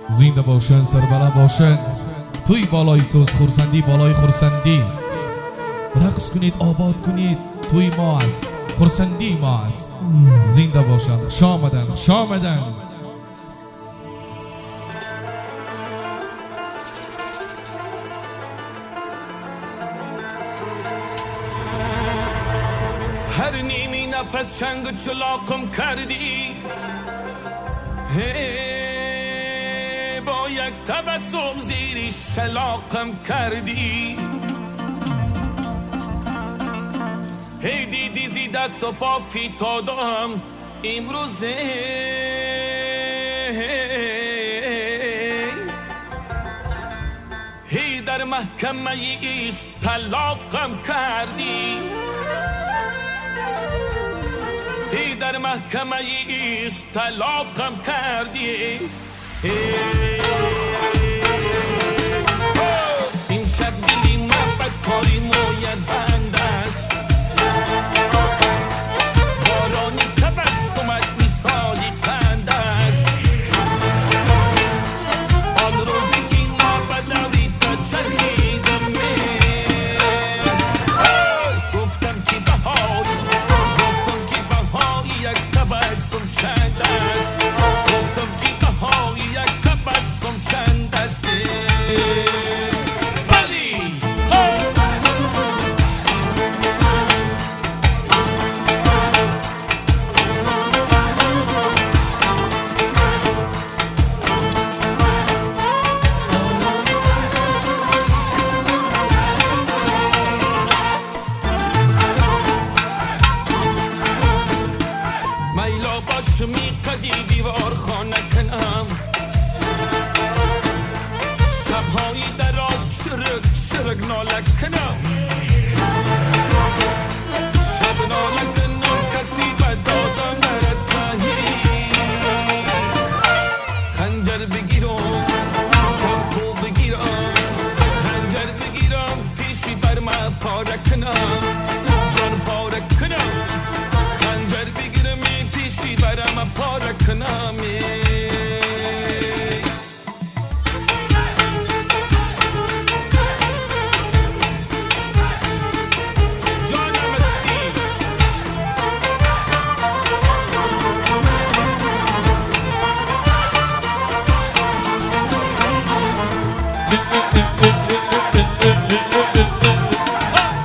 زنده باشن، سربلند باشن. توی بالای توز خورسندی بالای خورسندی. رقص کنید، آباد کنید. توی ما است، خورسندی ما است. زنده باشن. شامدن شامدن. هر نیمی نفس چنگ و چلاقم کردی، با یک تبسم زیری شلاقم کردی. هی دیدی زی دست و پا فیتادم امروزه، هی در محکمه ایش طلاقم کردی. هی در محکمه ایش طلاقم کردی. این شب دلی محبت کاری موید بند است، بارانی تبسمت مثالی قند است. آن روزی که محبت دوید تا چرخیدم گفتم که بهاری، گفتم که بهاری یک تبسم چند است. گفتم که بهاری یک تبسم چند است. بلی میلا باش میقدی دیوار خانه کنم، شبهایی دراز شرک شرک ناله کنم. شب ناله کنم کسی به دادم نرسانی. خنجر بگیرم چاقو بگیرم، خنجر بگیرم پیشی بر من پاره کنم، جان پاره کنم. خنجر بگیرم پیشی بر من پاره کنم.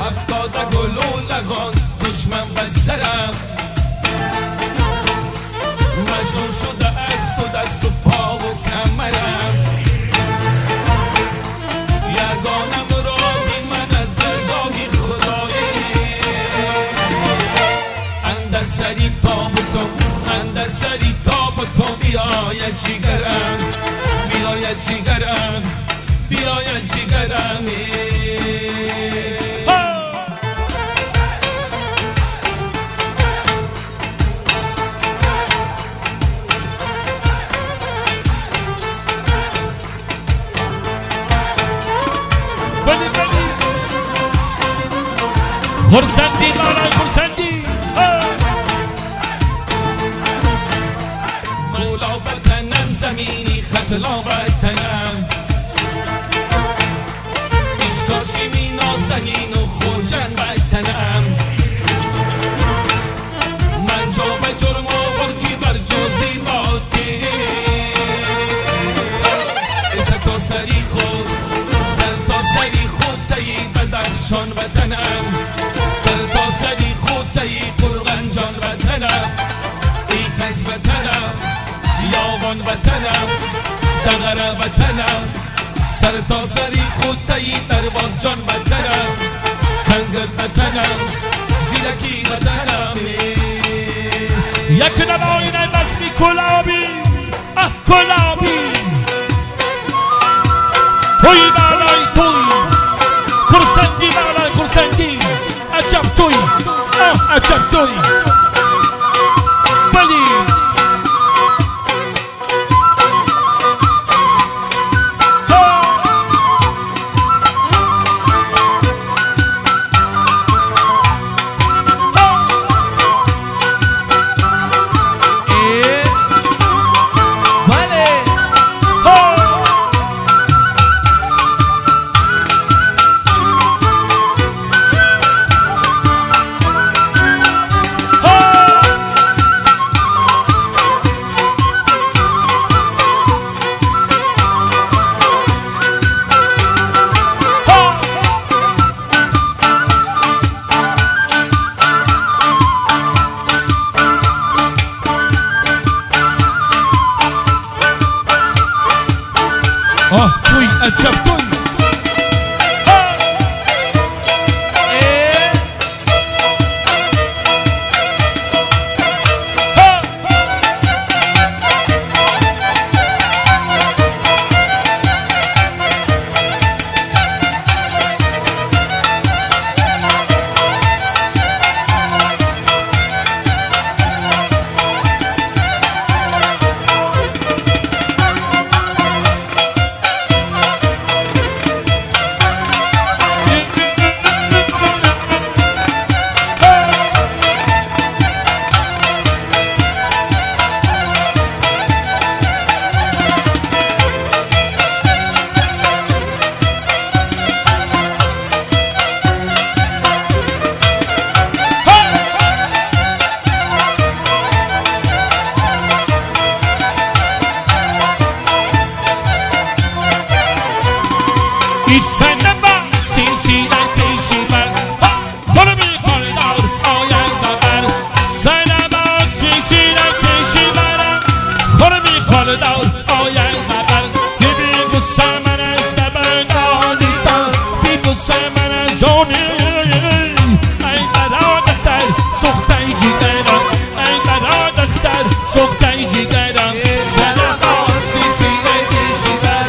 افتاده گل و لگان دشمن بسرم، مجنون شده است و دست و پا و کمرم. یگانه مرادی من از درگاه خدایی، اندر سری تاب تو، اندر سری تاب تو. بیاید جیگرم، بیاید جیگرم، بیاید جیگرم. بلی بلی. خورسندی بالای خورسندی. مولا وطنم زمینی خطلا وطنم، اشکاشی می نازنین و خورجن وطنم. من جا به جرم و برجی بر جازی باتی، سر تا سری خود، سر تا سری خود تایی بدخشان وطنم. سر تا سری خود تایی قرغنجان وطنم. ای کس وطنم، یابان وطنم، دغره وطنم. سر تا سری خود تایی درباز جان وطنم. کنگرد وطنم، زیرکی وطنم. یک نماین بسمی کلابی. کلابی. توی بالای توی خورسندی بالای خورسندی. عجب توی، عجب توی. بلی توی عجب توی I sennema sinsidan peşimen Kolumi koridor ayağında ben Sennema sinsidan peşimen Kolumi koridor ayağında ben Bir bu semene steben adita Bir bu semene zoni Ey beradaktar soktay cideran Ey beradaktar soktay cideran Sennema sinsidan peşimen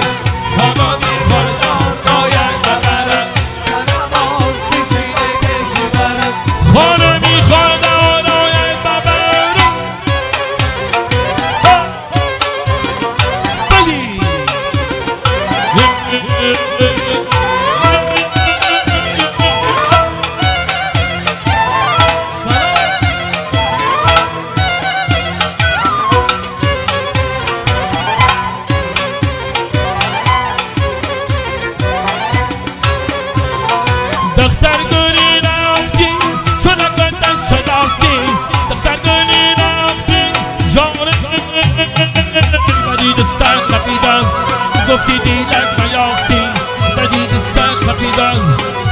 Kolumi koridor خانمی خواندان آید ببر بلی دختر گلی رفتی چون قدر صدافتی دختر گلی رفتی جان بدی دستن کپیدن گفتی دیلک میافتی بدی دستن کپیدن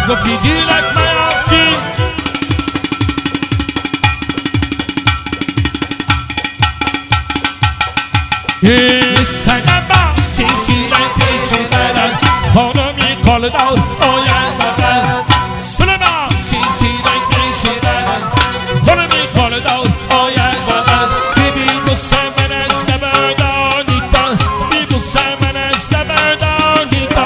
گفتی دیلک میافتی سنما سیسیلن پیشی برن خانمی کالدار آید ببر سنما سیسیلن پیشی برن خانمی کالدار آید ببر بیبی بسه من است بردانیتا بی بسه من است بردانیتا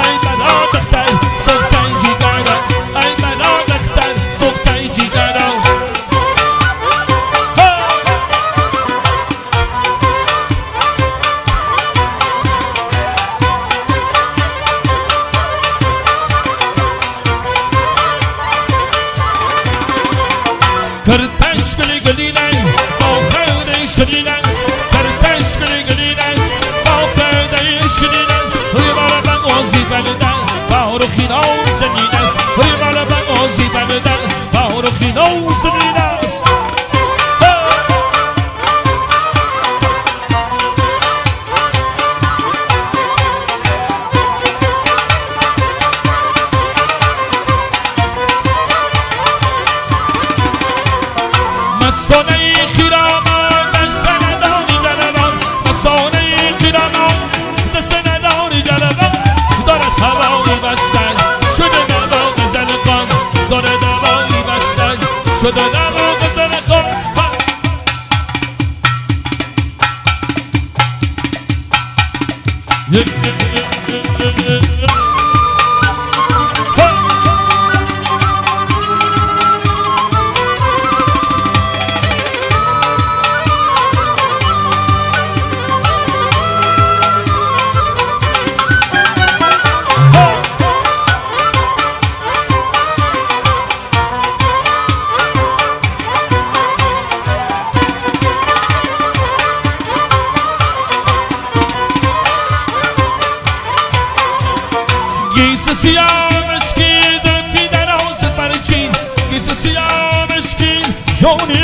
ای بنا دختر سختای جیگران ای بنا دختر سختای جیگران کرتش گلی گلی نی با خیلی شدید است کرتش گلی گلی است با خیلی شدید است روی بالا بغازی بندن با روخینا زمین است روی بالا بغازی بندن با روخینا زمین است مستانه خیرامان دست نداری جلبان مستانه خیرامان دست نداری جلبان دارد هوایی بستن شده دوا غزل خان دارد هوایی بستن شده دوا غزل خان گیس سیاه مشکی دلفی در آزد برچین گیس سیاه مشکی جونی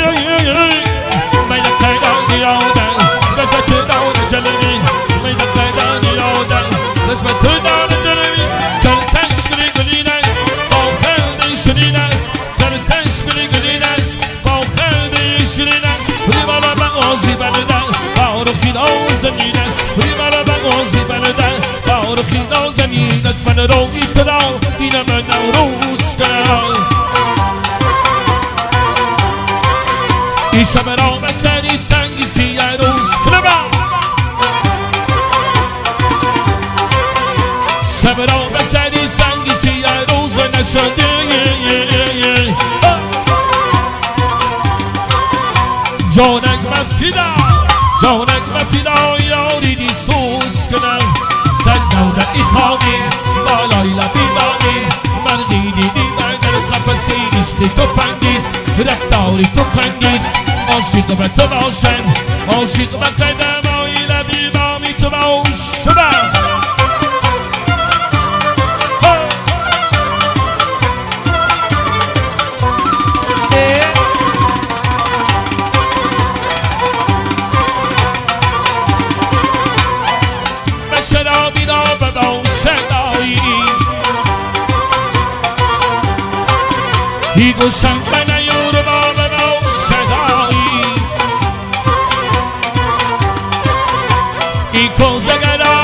میده قیدان یادن رشبت دان جلوین میده قیدان یادن رشبت دان جلوین کلتش گلی گلین است با خیلی شرین است کلتش گلی گلین است با خیلی شرین است ریمالا بغازی بلدن با روخینا زمین است ریمالا بغازی بلدن تارخی نازنین از من روی ترا اینم نوروز کنم این شب را بسری سنگی سیه روز کنم شب را بسری سنگی سیه روز نشده جانک مفیدا یاری دی سوز کنم سن نوده ای خانی بالای لبی بانی من دیدی من در قفصی عشق تو پندیس رفتاری تو کندیس عاشق به تو باشن عاشق به قدمای لبی بامی تو باشم شرابی را به باشدایی ای گوشم به نیور با به باشدایی ای کوزگرا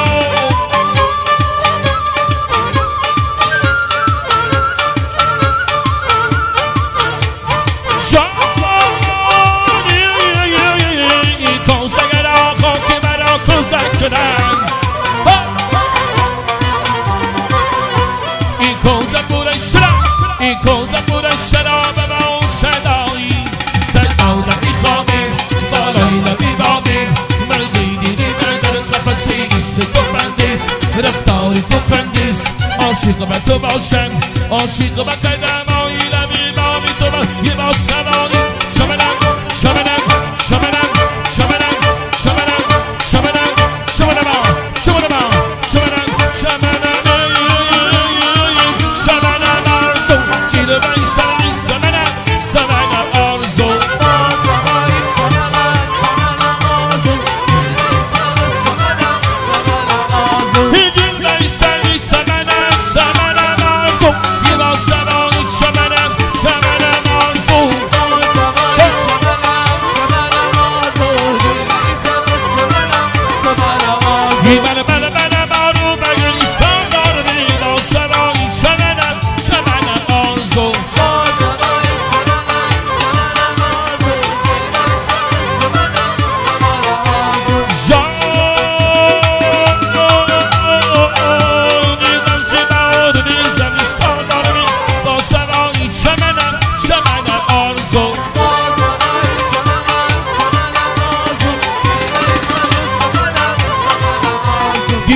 جانی ای کوزگرا خاک مرا کوزک کنم این کوزه پر شراب و شدایی سرماده ای خواهی بالای لبی بادی ملقی دیدی من در قفصی عشق تو بندیس رفتاری تو کندیس عاشق به تو باشم عاشق به قدمای لبی بامی تو یه با سوایی شمنم شمنم شمنم شمنم شمنم شمنم شمنم شمنم شمنم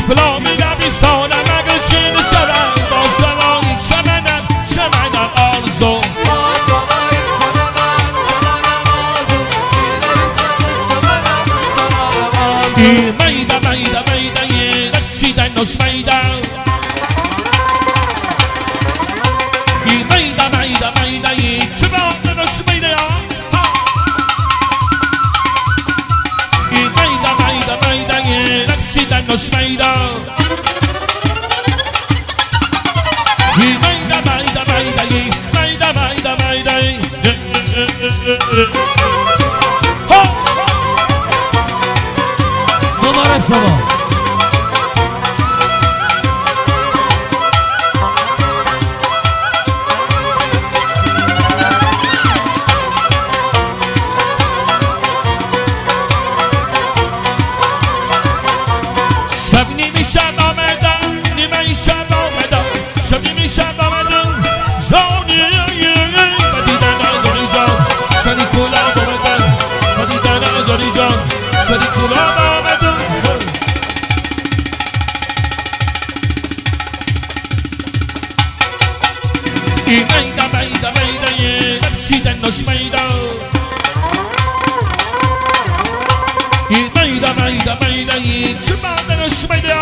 دیپلمی دبیستانم اگر چین شدم با سوایی چمنم آرزو ای میده یه رقصیدن نوش میده ای میده یه چه با نوش میده ای میده یه رقصیدن نوش میده ای میده مبارک شما شب نیمی شب آمدم نیمه شب آمدم شب نیمی شب آمدم جانی و دیدن نداری جان شدی کلاب آمدم و دیدن نداری جان شدی کلاب آمدم ای میده یه رقصیدن نوش میده ای میده یه چه بعد نوش میده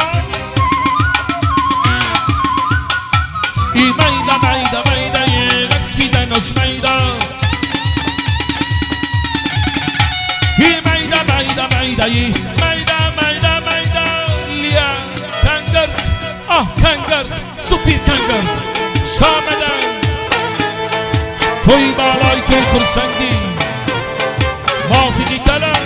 ای میده یه رقصیدن نوش میده ای میده لیا کنگرد سپیر کنگرد شامدن توی بالای توی خرسندی موافقی طلب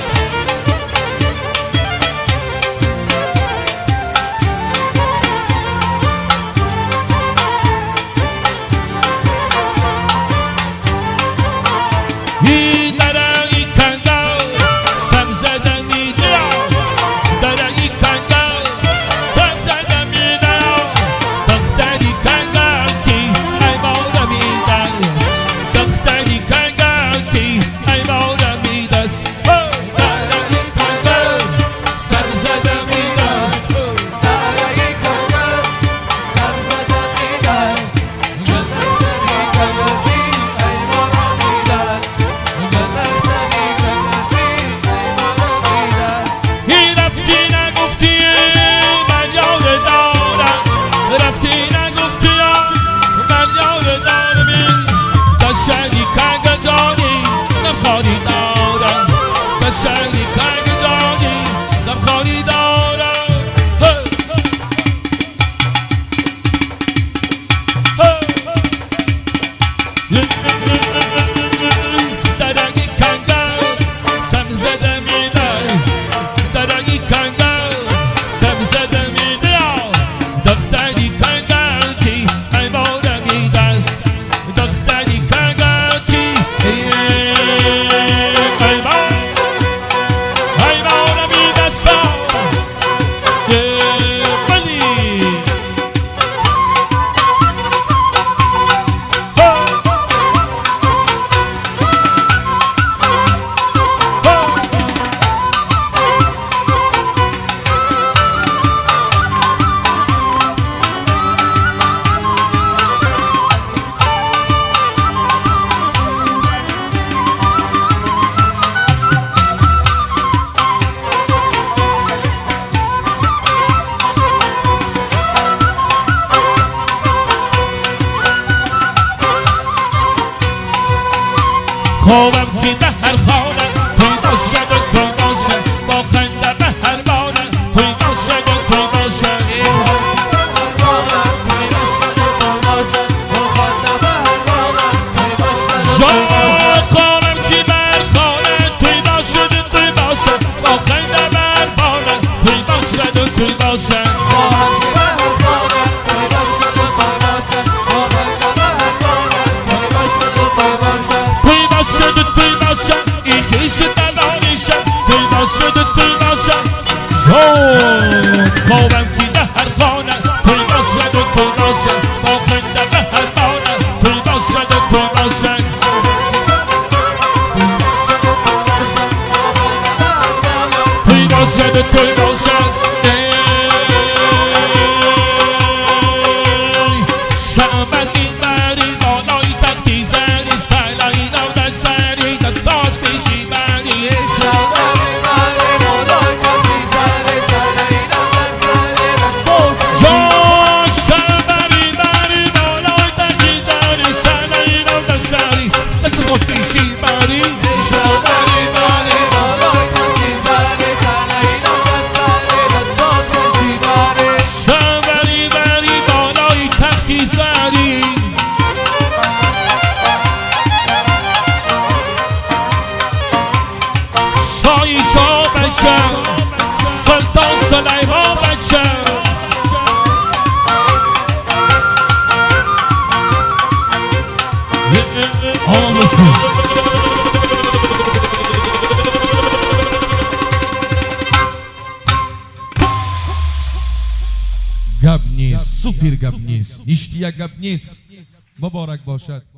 خوابم که به هر خانه توی باشد و توی باشد با خنده به هر بانه توی باشد و توی باشد خوابم که به هر خانه توی باشد و توی باشد با خنده به هر بانه توی باشد و توی باشد خوابم که به هر خانه توی باشد و توی باشد با خنده به هر بانه توی باشد و توی باشد توی باشد و توی باشد شامن این بری بالای تختی زنی سلایی نودن سری دستاش پیشی بری سلطان سلیمان بچه گپ نیست، سوپر گپ نیست، اشتیا گپ نیست. مبارک باشد.